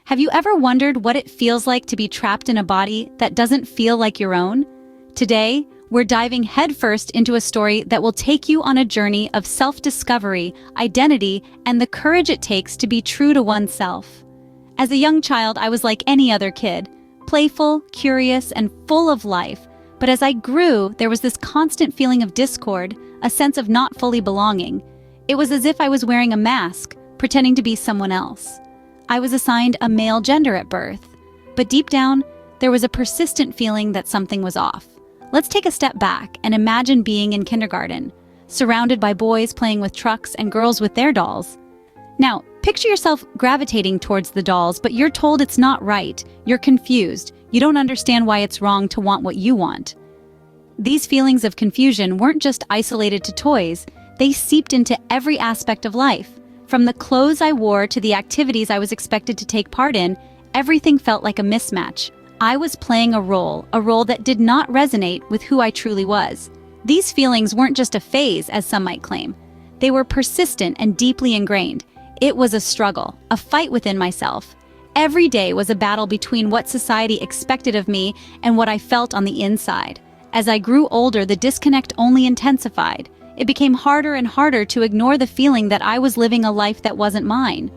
Have you ever wondered what it feels like to be trapped in a body that doesn't feel like your own? Today, we're diving headfirst into a story that will take you on a journey of self-discovery, identity, and the courage it takes to be true to oneself. As a young child, I was like any other kid, playful, curious, and full of life. But as I grew, there was this constant feeling of discord, a sense of not fully belonging. It was as if I was wearing a mask, pretending to be someone else. I was assigned a male gender at birth, but deep down, there was a persistent feeling that something was off. Let's take a step back and imagine being in kindergarten, surrounded by boys playing with trucks and girls with their dolls. Now, picture yourself gravitating towards the dolls, but you're told it's not right, you're confused, you don't understand why it's wrong to want what you want. These feelings of confusion weren't just isolated to toys, they seeped into every aspect of life. From the clothes I wore to the activities I was expected to take part in, everything felt like a mismatch. I was playing a role that did not resonate with who I truly was. These feelings weren't just a phase, as some might claim. They were persistent and deeply ingrained. It was a struggle, a fight within myself. Every day was a battle between what society expected of me and what I felt on the inside. As I grew older, the disconnect only intensified. It became harder and harder to ignore the feeling that I was living a life that wasn't mine.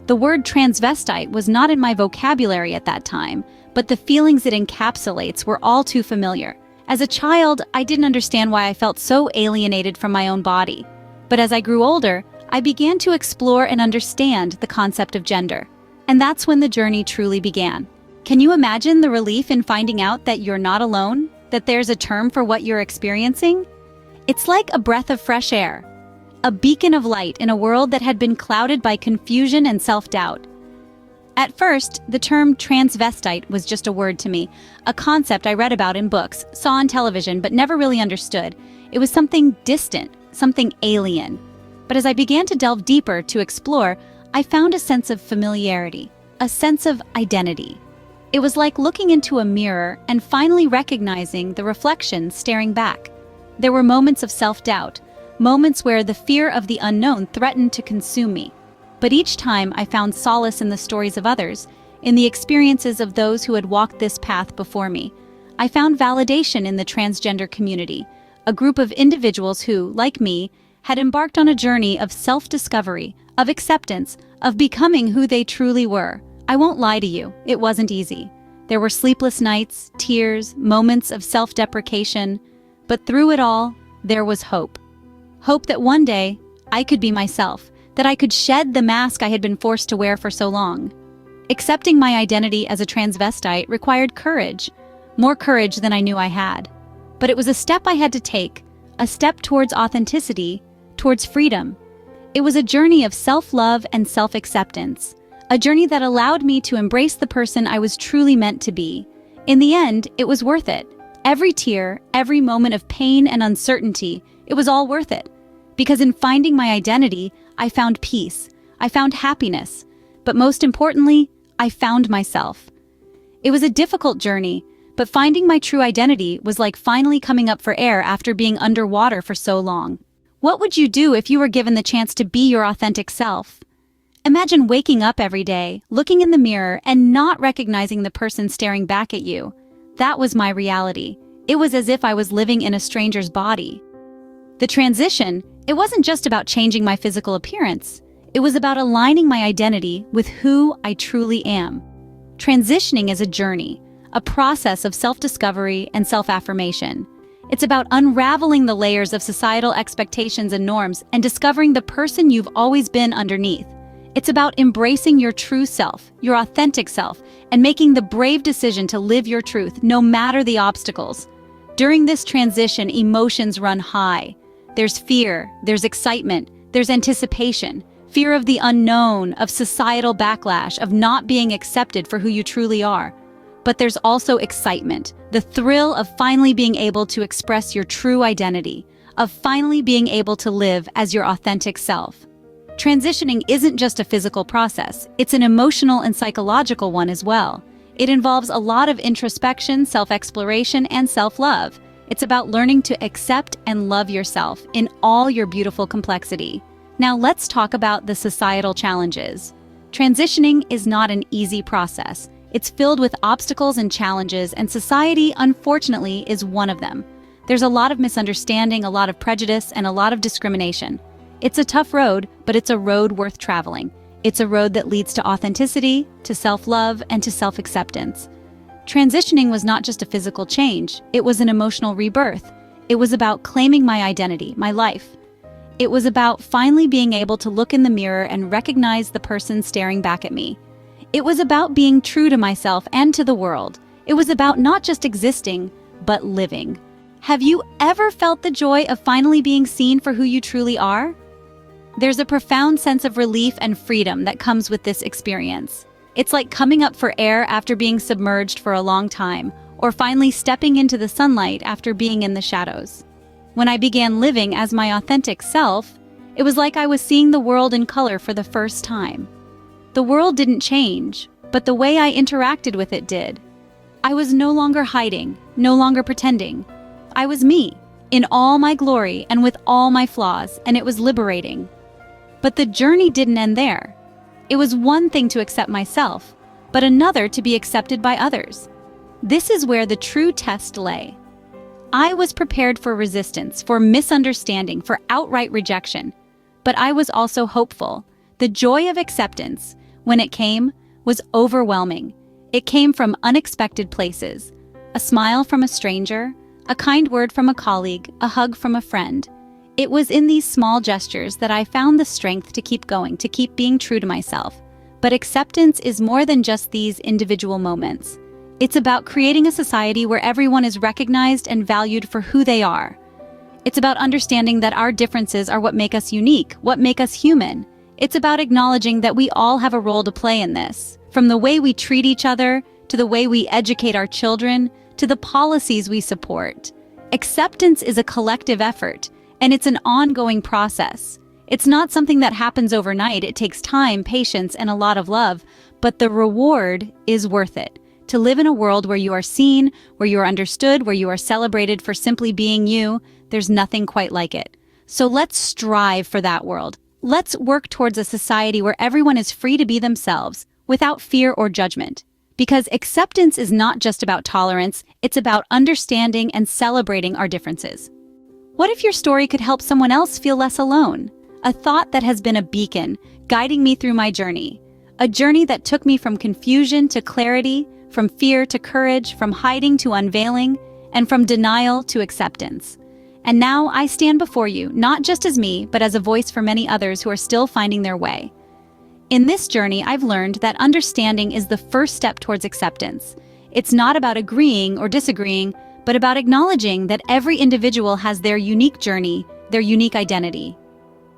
The word transvestite was not in my vocabulary at that time, but the feelings it encapsulates were all too familiar. As a child, I didn't understand why I felt so alienated from my own body. But as I grew older, I began to explore and understand the concept of gender. And that's when the journey truly began. Can you imagine the relief in finding out that you're not alone? That there's a term for what you're experiencing? It's like a breath of fresh air, a beacon of light in a world that had been clouded by confusion and self-doubt. At first, the term transvestite was just a word to me, a concept I read about in books, saw on television, but never really understood. It was something distant, something alien. But as I began to delve deeper to explore, I found a sense of familiarity, a sense of identity. It was like looking into a mirror and finally recognizing the reflection staring back. There were moments of self-doubt, moments where the fear of the unknown threatened to consume me. But each time I found solace in the stories of others, in the experiences of those who had walked this path before me. I found validation in the transgender community, a group of individuals who, like me, had embarked on a journey of self-discovery, of acceptance, of becoming who they truly were. I won't lie to you, it wasn't easy. There were sleepless nights, tears, moments of self-deprecation, but through it all, there was hope. Hope that one day, I could be myself, that I could shed the mask I had been forced to wear for so long. Accepting my identity as a transvestite required courage, more courage than I knew I had. But it was a step I had to take, a step towards authenticity, towards freedom. It was a journey of self-love and self-acceptance, a journey that allowed me to embrace the person I was truly meant to be. In the end, it was worth it. Every tear, every moment of pain and uncertainty, it was all worth it. Because in finding my identity, I found peace, I found happiness, but most importantly, I found myself. It was a difficult journey, but finding my true identity was like finally coming up for air after being underwater for so long. What would you do if you were given the chance to be your authentic self? Imagine waking up every day, looking in the mirror, and not recognizing the person staring back at you. That was my reality. It was as if I was living in a stranger's body. The transition, it wasn't just about changing my physical appearance. It was about aligning my identity with who I truly am. Transitioning is a journey, a process of self-discovery and self-affirmation. It's about unraveling the layers of societal expectations and norms and discovering the person you've always been underneath. It's about embracing your true self, your authentic self, and making the brave decision to live your truth no matter the obstacles. During this transition, emotions run high. There's fear, there's excitement, there's anticipation, fear of the unknown, of societal backlash, of not being accepted for who you truly are. But there's also excitement, the thrill of finally being able to express your true identity, of finally being able to live as your authentic self. Transitioning isn't just a physical process, it's an emotional and psychological one as well. It involves a lot of introspection, self-exploration, and self-love. It's about learning to accept and love yourself in all your beautiful complexity. Now let's talk about the societal challenges. Transitioning is not an easy process. It's filled with obstacles and challenges, and society, unfortunately, is one of them. There's a lot of misunderstanding, a lot of prejudice, and a lot of discrimination. It's a tough road, but it's a road worth traveling. It's a road that leads to authenticity, to self-love, and to self-acceptance. Transitioning was not just a physical change, it was an emotional rebirth. It was about claiming my identity, my life. It was about finally being able to look in the mirror and recognize the person staring back at me. It was about being true to myself and to the world. It was about not just existing, but living. Have you ever felt the joy of finally being seen for who you truly are? There's a profound sense of relief and freedom that comes with this experience. It's like coming up for air after being submerged for a long time, or finally stepping into the sunlight after being in the shadows. When I began living as my authentic self, it was like I was seeing the world in color for the first time. The world didn't change, but the way I interacted with it did. I was no longer hiding, no longer pretending. I was me, in all my glory and with all my flaws, and it was liberating. But the journey didn't end there. It was one thing to accept myself, but another to be accepted by others. This is where the true test lay. I was prepared for resistance, for misunderstanding, for outright rejection. But I was also hopeful. The joy of acceptance, when it came, was overwhelming. It came from unexpected places. A smile from a stranger, a kind word from a colleague, a hug from a friend. It was in these small gestures that I found the strength to keep going, to keep being true to myself. But acceptance is more than just these individual moments. It's about creating a society where everyone is recognized and valued for who they are. It's about understanding that our differences are what make us unique, what make us human. It's about acknowledging that we all have a role to play in this, from the way we treat each other, to the way we educate our children, to the policies we support. Acceptance is a collective effort, and it's an ongoing process. It's not something that happens overnight. It takes time, patience, and a lot of love, but the reward is worth it. To live in a world where you are seen, where you are understood, where you are celebrated for simply being you, there's nothing quite like it. So let's strive for that world. Let's work towards a society where everyone is free to be themselves, without fear or judgment. Because acceptance is not just about tolerance, it's about understanding and celebrating our differences. What if your story could help someone else feel less alone? A thought that has been a beacon, guiding me through my journey. A journey that took me from confusion to clarity, from fear to courage, from hiding to unveiling, and from denial to acceptance. And now I stand before you, not just as me, but as a voice for many others who are still finding their way. In this journey, I've learned that understanding is the first step towards acceptance. It's not about agreeing or disagreeing, but about acknowledging that every individual has their unique journey, their unique identity.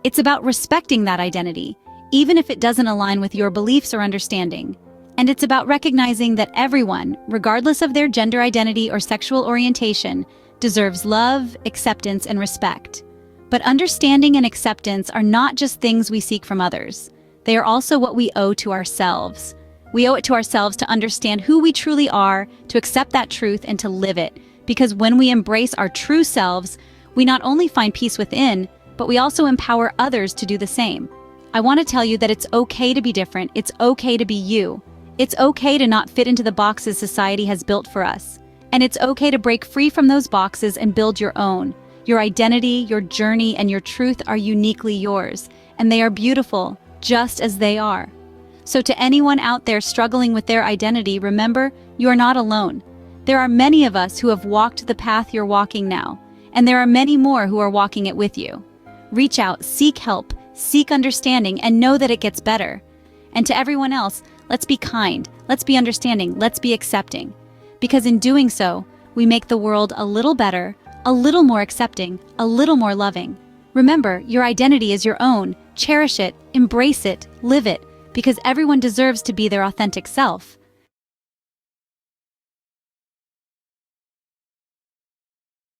It's about respecting that identity, even if it doesn't align with your beliefs or understanding. And it's about recognizing that everyone, regardless of their gender identity or sexual orientation, deserves love, acceptance, and respect. But understanding and acceptance are not just things we seek from others. They are also what we owe to ourselves. We owe it to ourselves to understand who we truly are, to accept that truth, and to live it. Because when we embrace our true selves, we not only find peace within, but we also empower others to do the same. I want to tell you that it's okay to be different. It's okay to be you. It's okay to not fit into the boxes society has built for us. And it's okay to break free from those boxes and build your own. Your identity, your journey, and your truth are uniquely yours, and they are beautiful, just as they are. So to anyone out there struggling with their identity, remember, you are not alone. There are many of us who have walked the path you're walking now, and there are many more who are walking it with you. Reach out, seek help, seek understanding, and know that it gets better. And to everyone else, let's be kind, let's be understanding, let's be accepting. Because in doing so, we make the world a little better, a little more accepting, a little more loving. Remember, your identity is your own. Cherish it, embrace it, live it, because everyone deserves to be their authentic self.